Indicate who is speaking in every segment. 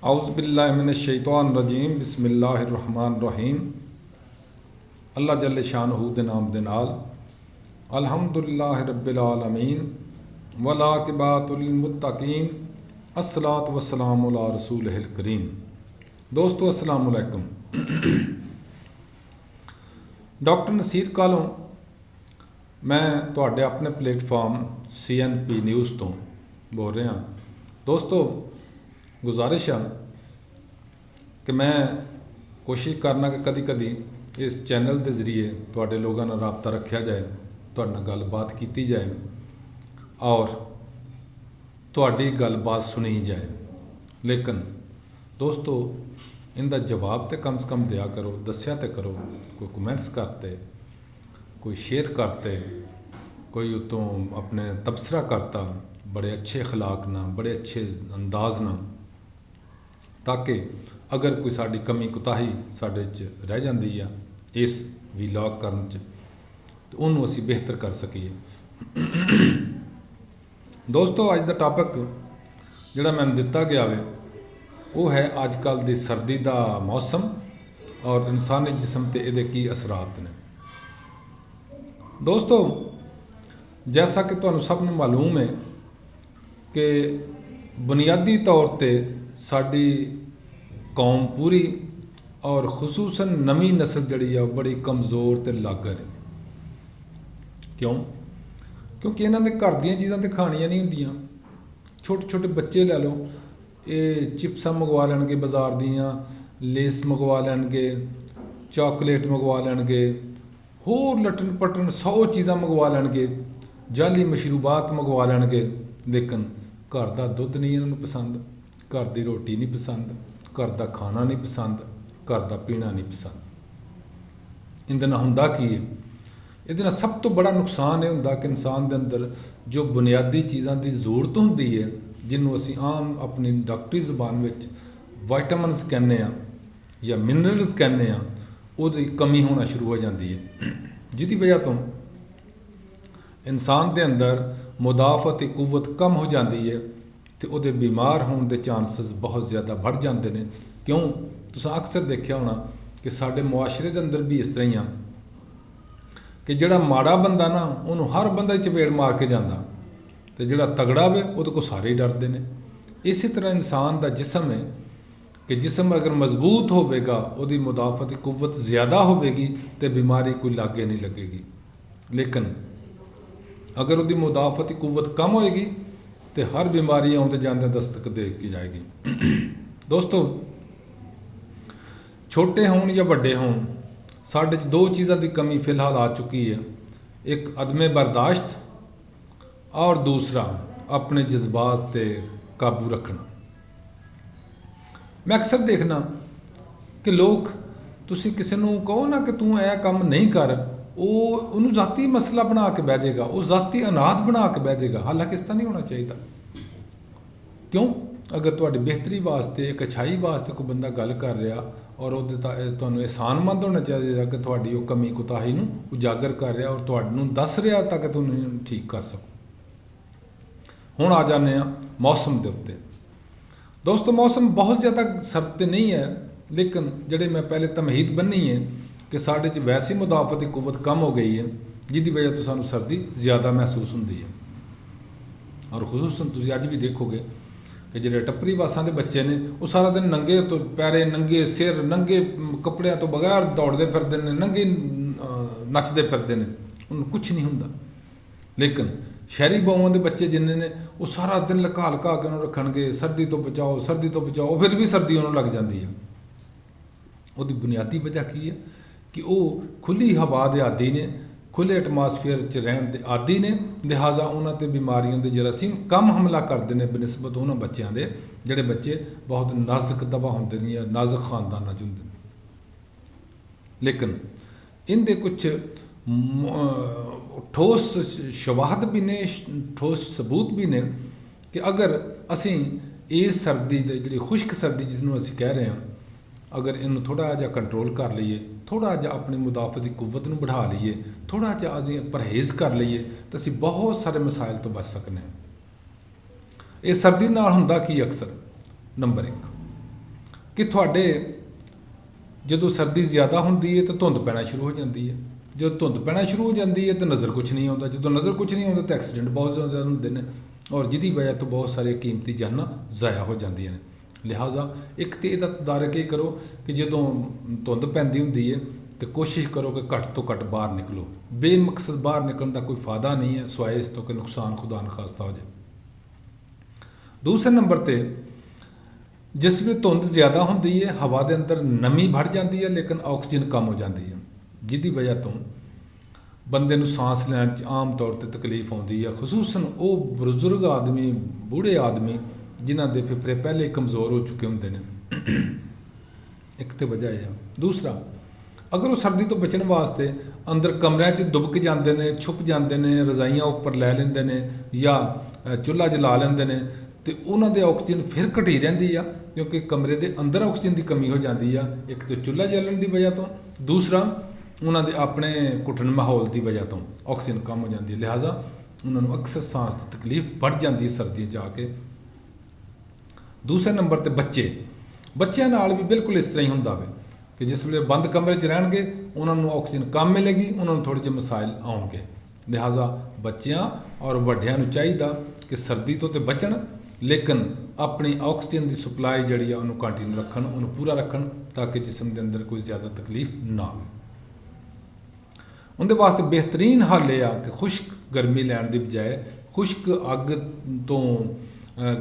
Speaker 1: औज़ुबिल्लाहिमिनश्शैतानिर्रजीम बिस्मिल्लाहिर्रहमानिर्रहीम। अल्लाह जल्ले शानहू दे नाम दे नाल अल्हम्दुलिल्लाहि रब्बिल आलमीन वलाकिबातुल मुत्तकीन अस्सलातु वस्सलामु अला रसूलिहिल करीम। दोस्तों अस्सलामु अलैकुम। डॉक्टर नसीर कालों मैं तुहाडे अपने प्लेटफॉर्म CNP न्यूज़ तो बोल रहा। दोस्तों गुजारिश है कि मैं कोशिश करना कि कदी कदी इस चैनल के जरिए तुहाडे लोगों नाल राबता रखा जाए, तुहाडे नाल गलबात की जाए और तुहाडी गलबात सुनी जाए। लेकिन दोस्तों इनका जवाब तो कम से कम दिया करो, दस्या तो करो। कोई कमेंट्स करते, कोई शेयर करते, कोई उतों अपने तबसरा करता बड़े अच्छे अखलाक ना, बड़े अच्छे अंदाज ना, ताकि अगर कोई साड़ी कमी कुताही साढ़े च रह जाती है इस वीलॉग करन च तो उन्होंने असी बेहतर कर सकीए। दोस्तों अज का टॉपिक जिहड़ा मैंने दिता गया वे वो है अजकल की सर्दी का मौसम और इंसानी जिस्म ते इहदे की असरात ने। दोस्तों जैसा कि तुहानूं सब नूं मालूम है कि बुनियादी तौर पर साड़ी कौम पूरी और खसूसन नवी नस्ल जड़ी है बड़ी कमज़ोर तो लागर है। क्यों? क्योंकि इन्होंने घर दी चीज़ां तो खानियां नहीं होंदियां। छोटे छोटे बच्चे लै लो, ये चिप्सां मंगवा लैणगे बाज़ार दियां, लेस मंगवा लैणगे, चॉकलेट मंगवा लैणगे, होर लटन पटन 100 चीज़ां मंगवा लैणगे, जाली मशरूबात मंगवा लैणगे। लेकिन घर का दुध नहीं इन्होंने पसंद, घर की रोटी नहीं पसंद, घर का खाना नहीं पसंद, घर का पीना नहीं पसंद। इहदे नाल हुंदा की है? इहदे नाल सब तो बड़ा नुकसान यह हुंदा कि इंसान के अंदर जो बुनियादी चीज़ों की जरूरत होंदी है, जिन्हों असी आम अपनी डॉक्टरी जबान में वाइटामिनस कहने या मिनरल्स कहने, उसकी कमी होना शुरू हो जाती है, जिसकी वजह तो इंसान के अंदर मुदाफ़ती कुव्वत कम हो जाती है तो वो बीमार होने के चांसिस बहुत ज़्यादा बढ़ जाते हैं। क्यों? तुसीं अक्सर देखा होना कि साडे मुआशरे के अंदर भी इस तरह ही आ कि जिहड़ा माड़ा बंदा ना उन्होंने हर बंदा चपेड़ मार के जाता, तो जिहड़ा तगड़ा वे वो को सारे ही डरते हैं। इसी तरह इंसान का जिस्म है कि जिस्म अगर मजबूत होगा, वो मुदाफ़ती कुव्वत ज़्यादा होगी तो बीमारी कोई लागे नहीं लगेगी। लेकिन अगर वो मुदाफ़ती कुव्वत कम होएगी तो हर बीमारी आते जाते दस्तक दे की जाएगी। दोस्तों छोटे होन या बड़े होन, साढ़े दो चीज़ों की कमी फिलहाल आ चुकी है। एक अदमे बर्दाश्त और दूसरा अपने जज्बात पे काबू रखना। मैं अक्सर देखना कि लोग तुसी किसी को कहो ना कि तू यह काम नहीं कर, वो जाती मसला बना के बह जाएगा, वो जाती अनाथ बना के बह जाएगा। हालांकि इस तरह नहीं होना चाहिए। क्यों? अगर तुहाडी बेहतरी वास्ते एक अच्छाई वास्ते कोई बंदा गल कर रहा और वो तुहानूं एहसानमंद होना चाहिए कि तुहाडी वो कमी कुताही नूं उजागर कर रहा और तुहानूं दस रहा ताकि तुहानूं ठीक कर सको। हुण आ जाने मौसम के उत्ते। दोस्तों मौसम बहुत ज़्यादा सर्द तो नहीं है, लेकिन जिहड़े मैं पहले तमहीद बन्नी है कि साढ़े च वैसी मुदाफ़ती कुव्वत कम हो गई है, जिसकी वजह तो सानू सर्दी ज़्यादा महसूस होती है। और खुसूसन तुसीं अज भी देखोगे कि जिहड़े टप्परी वासां के बच्चे ने वो सारा दिन नंगे तो पैरे, नंगे सिर, नंगे कपड़ियां तो बगैर दौड़ते फिरते हैं, नंगे नचते फिरते हैं, उन्होंने कुछ नहीं होंदा। लेकिन शहरी बहुओं के बच्चे जिन्हें ने वो सारा दिन लका लका के उन्होंने रखणगे, सर्दी तो बचाओ, सर्दी तो बचाओ, फिर भी सर्दी उन्होंने लग जाती है। उसकी बुनियादी वजह की है कि वो खुली हवा के आदि ने, खुले एटमॉस्फेयर च रहन के आदि ने, लिहाजा उन्होंने बीमारियों के जरासीम कम हमला करते हैं बनस्बत उन्होंने बच्चों के जोड़े बच्चे बहुत नाजुक दबा होंगे या नाजुक खानदाना च होंगे। लेकिन इनके कुछ ठोस शवाहद भी ने, ठोस सबूत भी ने कि अगर असी इस सर्दी जी खुश्क सर्दी जिसनों असी कह रहे हैं, अगर इनू थोड़ा जहा कंट्रोल कर लीए, थोड़ा जहा अपनी मुदाफ़ती कुव्वत नूं बढ़ा लीए, थोड़ा जहा असीं परहेज़ कर लीए तो असीं बहुत सारे मसाइल तो बच सकते हैं। ये सर्दी नाल हुंदा की अक्सर नंबर 1 ਕਿ ਤੁਹਾਡੇ ਜਦੋਂ ਸਰਦੀ ਜ਼ਿਆਦਾ ਹੁੰਦੀ ਹੈ ਤਾਂ ਧੁੰਦ ਪੈਣਾ ਸ਼ੁਰੂ ਹੋ ਜਾਂਦੀ ਹੈ। ਜਦੋਂ ਧੁੰਦ ਪੈਣਾ ਸ਼ੁਰੂ ਹੋ ਜਾਂਦੀ ਹੈ ਤਾਂ ਨਜ਼ਰ ਕੁਛ ਨਹੀਂ ਆਉਂਦਾ। ਜਦੋਂ ਨਜ਼ਰ ਕੁਛ ਨਹੀਂ ਆਉਂਦਾ ਤਾਂ ਐਕਸੀਡੈਂਟ ਬਹੁਤ ਜ਼ਿਆਦਾ ਹੁੰਦੇ ਨੇ ਔਰ ਜਿਹਦੀ ਵਜ੍ਹਾ ਤੋਂ ਬਹੁਤ ਸਾਰੇ ਕੀਮਤੀ ਜਾਨਾਂ ਜ਼ਾਇਆ ਹੋ ਜਾਂਦੀਆਂ ਨੇ। ਲਿਹਾਜ਼ਾ ਇੱਕ ਤਾਂ ਇਹਦਾ ਤਦਾਰਕ ਇਹ ਕਰੋ ਕਿ ਜਦੋਂ ਧੁੰਦ ਪੈਂਦੀ ਹੁੰਦੀ ਹੈ ਤੇ ਕੋਸ਼ਿਸ਼ ਕਰੋ ਕਿ ਘੱਟ ਤੋਂ ਘੱਟ ਬਾਹਰ ਨਿਕਲੋ। ਬੇਮਕਸਦ ਬਾਹਰ ਨਿਕਲਣ ਦਾ ਕੋਈ ਫਾਇਦਾ ਨਹੀਂ ਹੈ ਸਿਵਾਏ ਇਸ ਤੋਂ ਕਿ ਨੁਕਸਾਨ ਖੁਦਾ ਨਖਾਸਤਾ ਹੋ ਜਾਏ। ਦੂਸਰੇ ਨੰਬਰ ਤੇ ਜਿਸ ਵੇਲੇ ਧੁੰਦ ਜ਼ਿਆਦਾ ਹੁੰਦੀ ਹੈ ਹਵਾ ਦੇ ਅੰਦਰ ਨਮੀ ਭਰ ਜਾਂਦੀ ਹੈ ਲੇਕਿਨ ਆਕਸੀਜਨ ਕਮ ਹੋ ਜਾਂਦੀ ਹੈ, ਜਿਹਦੀ ਵਜ੍ਹਾ ਤੋਂ ਬੰਦੇ ਨੂੰ ਸਾਂਸ ਲੈਣ 'ਚ ਆਮ ਤੌਰ 'ਤੇ ਤਕਲੀਫ ਆਉਂਦੀ ਹੈ। ਖੁਸੂਸਨ ਉਹ ਬਜ਼ੁਰਗ ਆਦਮੀ, ਬੂढ़े ਆਦਮੀ ਜਿਨ੍ਹਾਂ ਦੇ ਫੇਫੜੇ ਪਹਿਲੇ ਕਮਜ਼ੋਰ ਹੋ ਚੁੱਕੇ ਹੁੰਦੇ ਨੇ। ਇੱਕ ਤੇ ਵਜ੍ਹਾ ਇਹ ਆ। ਦੂਸਰਾ, ਅਗਰ ਉਹ ਸਰਦੀ ਤੋਂ ਬਚਣ ਵਾਸਤੇ ਅੰਦਰ ਕਮਰਿਆਂ 'ਚ ਦੁਬਕ ਜਾਂਦੇ ਨੇ, ਛੁਪ ਜਾਂਦੇ ਨੇ, ਰਜ਼ਾਈਆਂ ਉੱਪਰ ਲੈ ਲੈਂਦੇ ਨੇ ਜਾਂ ਚੁੱਲ੍ਹਾ ਜਲਾ ਲੈਂਦੇ ਨੇ ਤੇ ਉਹਨਾਂ ਦੇ ਆਕਸੀਜਨ ਫਿਰ ਘਟੀ ਰਹਿੰਦੀ ਆ ਕਿਉਂਕਿ ਕਮਰੇ ਦੇ ਅੰਦਰ ਆਕਸੀਜਨ ਦੀ ਕਮੀ ਹੋ ਜਾਂਦੀ ਆ। ਇੱਕ ਤਾਂ ਚੁੱਲ੍ਹਾ ਜਲਣ ਦੀ ਵਜ੍ਹਾ ਤੋਂ, ਦੂਸਰਾ ਉਹਨਾਂ ਦੇ ਆਪਣੇ ਘੁਟਨ ਮਾਹੌਲ ਦੀ ਵਜ੍ਹਾ ਤੋਂ ਆਕਸੀਜਨ ਕਮ ਹੋ ਜਾਂਦੀ ਹੈ। ਲਿਹਾਜ਼ਾ ਉਹਨਾਂ ਨੂੰ ਅਕਸਰ ਸਾਂਸ ਦੀ ਤਕਲੀਫ ਵੱਧ ਜਾਂਦੀ ਹੈ ਸਰਦੀਆਂ 'ਚ ਆ ਕੇ। ਦੂਸਰੇ ਨੰਬਰ ਤੇ ਬੱਚਿਆਂ ਨਾਲ ਵੀ ਬਿਲਕੁਲ ਇਸ ਤਰ੍ਹਾਂ ਹੀ ਹੁੰਦਾ ਵੇ ਕਿ ਜਿਸ ਵੇਲੇ ਬੰਦ ਕਮਰੇ 'ਚ ਰਹਿਣਗੇ ਉਹਨਾਂ ਨੂੰ ਆਕਸੀਜਨ ਕਮ ਮਿਲੇਗੀ, ਉਹਨਾਂ ਨੂੰ ਥੋੜ੍ਹੇ ਜਿਹੇ ਮਸਾਇਲ ਆਉਣਗੇ। ਲਿਹਾਜ਼ਾ ਬੱਚਿਆਂ ਔਰ ਵੱਡਿਆਂ ਨੂੰ ਚਾਹੀਦਾ ਕਿ ਸਰਦੀ ਤੋਂ ਤੇ ਬਚਣ ਲੇਕਿਨ ਆਪਣੀ ਆਕਸੀਜਨ ਦੀ ਸਪਲਾਈ ਜਿਹੜੀ ਆ ਉਹਨੂੰ ਕੰਟੀਨਿਊ ਰੱਖਣ, ਉਹਨੂੰ ਪੂਰਾ ਰੱਖਣ ਤਾਂ ਕਿ ਜਿਸਮ ਦੇ ਅੰਦਰ ਕੋਈ ਜ਼ਿਆਦਾ ਤਕਲੀਫ ਨਾ ਆਵੇ। ਉਹਦੇ ਵਾਸਤੇ ਬਿਹਤਰੀਨ ਹੱਲ ਇਹ ਆ ਕਿ ਖੁਸ਼ਕ ਗਰਮੀ ਲੈਣ ਦੀ ਬਜਾਏ, ਖੁਸ਼ਕ ਅੱਗ ਤੋਂ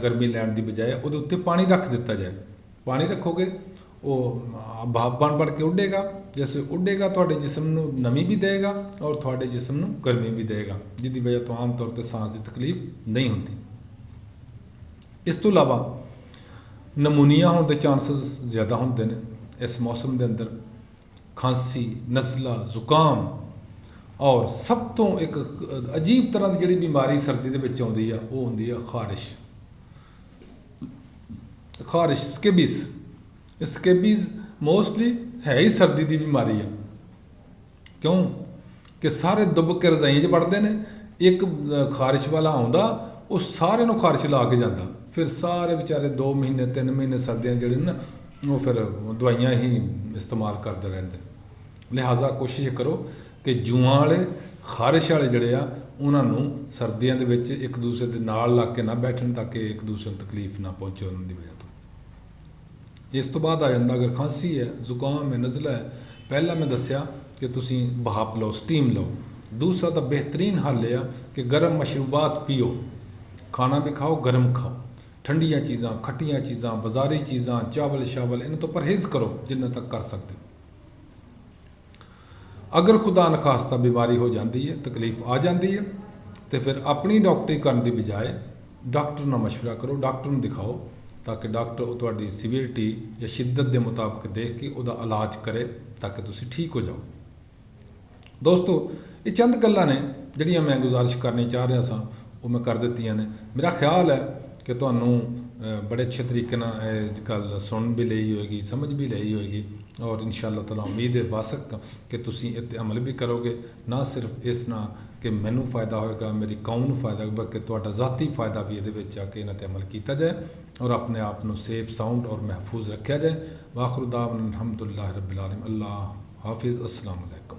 Speaker 1: ਗਰਮੀ ਲੈਣ ਦੀ ਬਜਾਏ ਉਹਦੇ ਉੱਤੇ ਪਾਣੀ ਰੱਖ ਦਿੱਤਾ ਜਾਏ। ਪਾਣੀ ਰੱਖੋਗੇ ਉਹ ਭਾਪ ਬਣ ਕੇ ਉੱਡੇਗਾ, ਜੈਸੇ ਉੱਡੇਗਾ ਤੁਹਾਡੇ ਜਿਸਮ ਨੂੰ ਨਮੀ ਵੀ ਦੇਗਾ ਔਰ ਤੁਹਾਡੇ ਜਿਸਮ ਨੂੰ ਗਰਮੀ ਵੀ ਦੇਗਾ, ਜਿਹਦੀ ਵਜ੍ਹਾ ਤੋਂ ਆਮ ਤੌਰ 'ਤੇ ਸਾਂਸ ਦੀ ਤਕਲੀਫ ਨਹੀਂ ਹੁੰਦੀ। ਇਸ ਤੋਂ ਇਲਾਵਾ ਨਮੂਨੀਆ ਹੋਣ ਦੇ ਚਾਂਸਸ ਜ਼ਿਆਦਾ ਹੁੰਦੇ ਨੇ ਇਸ ਮੌਸਮ ਦੇ ਅੰਦਰ। ਖਾਂਸੀ, ਨਜ਼ਲਾ, ਜ਼ੁਕਾਮ ਔਰ ਸਭ ਤੋਂ ਇੱਕ ਅਜੀਬ ਤਰ੍ਹਾਂ ਦੀ ਜਿਹੜੀ ਬਿਮਾਰੀ ਸਰਦੀ ਦੇ ਵਿੱਚ ਆਉਂਦੀ ਆ ਉਹ ਹੁੰਦੀ ਆ ਖਾਰਿਸ਼, ਸਕੇਬੀਜ਼। ਸਕੇਬੀਜ਼ ਮੋਸਟਲੀ ਹੈ ਹੀ ਸਰਦੀ ਦੀ ਬਿਮਾਰੀ ਆ। ਕਿਉਂ ਕਿ ਸਾਰੇ ਦੁੱਬ ਕੇ ਰਜ਼ਾਈਆਂ 'ਚ ਵੜਦੇ ਨੇ, ਇੱਕ ਖਾਰਿਸ਼ ਵਾਲਾ ਆਉਂਦਾ ਉਹ ਸਾਰਿਆਂ ਨੂੰ ਖਾਰਿਸ਼ ਲਾ ਕੇ ਜਾਂਦਾ, ਫਿਰ ਸਾਰੇ ਵਿਚਾਰੇ 2 ਮਹੀਨੇ 3 ਮਹੀਨੇ ਸਰਦੀਆਂ ਜਿਹੜੇ ਨੇ ਉਹ ਫਿਰ ਦਵਾਈਆਂ ਹੀ ਇਸਤੇਮਾਲ ਕਰਦੇ ਰਹਿੰਦੇ। ਲਿਹਾਜ਼ਾ ਕੋਸ਼ਿਸ਼ ਕਰੋ ਕਿ ਜੂਆਂ ਵਾਲੇ, ਖਾਰਿਸ਼ ਵਾਲੇ ਜਿਹੜੇ ਆ ਉਹਨਾਂ ਨੂੰ ਸਰਦੀਆਂ ਦੇ ਵਿੱਚ ਇੱਕ ਦੂਸਰੇ ਦੇ ਨਾਲ ਲੱਗ ਕੇ ਨਾ ਬੈਠਣ ਤਾਂ ਕਿ ਇੱਕ ਦੂਸਰੇ ਨੂੰ ਤਕਲੀਫ ਨਾ ਪਹੁੰਚੇ ਉਹਨਾਂ ਦੀ ਵਜ੍ਹਾ ਤੋਂ। ਇਸ ਤੋਂ ਬਾਅਦ ਆ ਜਾਂਦਾ ਅਗਰ ਖਾਂਸੀ ਹੈ, ਜ਼ੁਕਾਮ ਹੈ, ਨਜ਼ਲਾ ਹੈ, ਪਹਿਲਾਂ ਮੈਂ ਦੱਸਿਆ ਕਿ ਤੁਸੀਂ ਭਾਪ ਲਓ, ਸਟੀਮ ਲਓ। ਦੂਸਰਾ ਤਾਂ ਬਿਹਤਰੀਨ ਹੱਲ ਇਹ ਆ ਕਿ ਗਰਮ ਮਸ਼ਰੂਬਾਤ ਪੀਓ, ਖਾਣਾ ਵੀ ਖਾਓ, ਗਰਮ ਖਾਓ, ਠੰਡੀਆਂ ਚੀਜ਼ਾਂ, ਖੱਟੀਆਂ ਚੀਜ਼ਾਂ, ਬਾਜ਼ਾਰੀ ਚੀਜ਼ਾਂ, ਚਾਵਲ ਸ਼ਾਵਲ ਇਹਨਾਂ ਤੋਂ ਪਰਹੇਜ਼ ਕਰੋ ਜਿੰਨਾ ਤੱਕ ਕਰ ਸਕਦੇ ਹੋ। ਅਗਰ ਖੁਦਾ ਨਖਾਸਤਾ ਬਿਮਾਰੀ ਹੋ ਜਾਂਦੀ ਹੈ, ਤਕਲੀਫ ਆ ਜਾਂਦੀ ਹੈ ਤੇ ਫਿਰ ਆਪਣੀ ਡਾਕਟਰੀ ਕਰਨ ਦੀ ਬਜਾਏ ਡਾਕਟਰ ਨਾਲ ਮਸ਼ਵਰਾ ਕਰੋ, ਡਾਕਟਰ ਨੂੰ ਦਿਖਾਓ ਤਾਂ ਕਿ ਡਾਕਟਰ ਉਹ ਤੁਹਾਡੀ ਸੀਵੀਅਰਟੀ ਜਾਂ ਸ਼ਿੱਦਤ ਦੇ ਮੁਤਾਬਕ ਦੇਖ ਕੇ ਉਹਦਾ ਇਲਾਜ ਕਰੇ ਤਾਂ ਕਿ ਤੁਸੀਂ ਠੀਕ ਹੋ ਜਾਓ। ਦੋਸਤੋ, ਇਹ ਚੰਦ ਗੱਲਾਂ ਨੇ ਜਿਹੜੀਆਂ ਮੈਂ ਗੁਜ਼ਾਰਿਸ਼ ਕਰਨੀ ਚਾਹ ਰਿਹਾ ਸਾਂ, ਉਹ ਮੈਂ ਕਰ ਦਿੱਤੀਆਂ ਨੇ। ਮੇਰਾ ਖਿਆਲ ਹੈ ਕਿ ਤੁਹਾਨੂੰ ਬੜੇ ਅੱਛੇ ਤਰੀਕੇ ਨਾਲ ਇਹ ਗੱਲ ਸੁਣ ਵੀ ਲਈ ਹੋਏਗੀ, ਸਮਝ ਵੀ ਲਈ ਹੋਏਗੀ ਔਰ ਇਨਸ਼ਾ ਅੱਲਾਹ ਤਾਲਾ ਉਮੀਦ ਹੈ ਵਾਸਕ ਕਿ ਤੁਸੀਂ ਇਹ 'ਤੇ ਅਮਲ ਵੀ ਕਰੋਗੇ। ਨਾ ਸਿਰਫ ਇਸ ਨਾਲ ਕਿ ਮੈਨੂੰ ਫ਼ਾਇਦਾ ਹੋਏਗਾ, ਮੇਰੀ ਕੌਮ ਨੂੰ ਫ਼ਾਇਦਾ ਹੋਏਗਾ, ਬਲਕਿ ਤੁਹਾਡਾ ਜ਼ਾਤੀ ਫ਼ਾਇਦਾ ਵੀ ਇਹਦੇ ਵਿੱਚ ਆ ਕੇ ਇਹਨਾਂ 'ਤੇ ਅਮਲ ਕੀਤਾ ਜਾਏ ਔਰ ਆਪਣੇ ਆਪ ਨੂੰ ਸੇਫ, ਸਾਊਂਡ ਔਰ ਮਹਿਫੂਜ਼ ਰੱਖਿਆ ਜਾਏ। ਵਾਖਿਰ ਦਾਅਵਾਨਾ ਅਲਹਮਦੁਲਿल्लाह रब्बिल आलमीन। अल्लाह हाफिज़। अस्सलाम वालेकुम।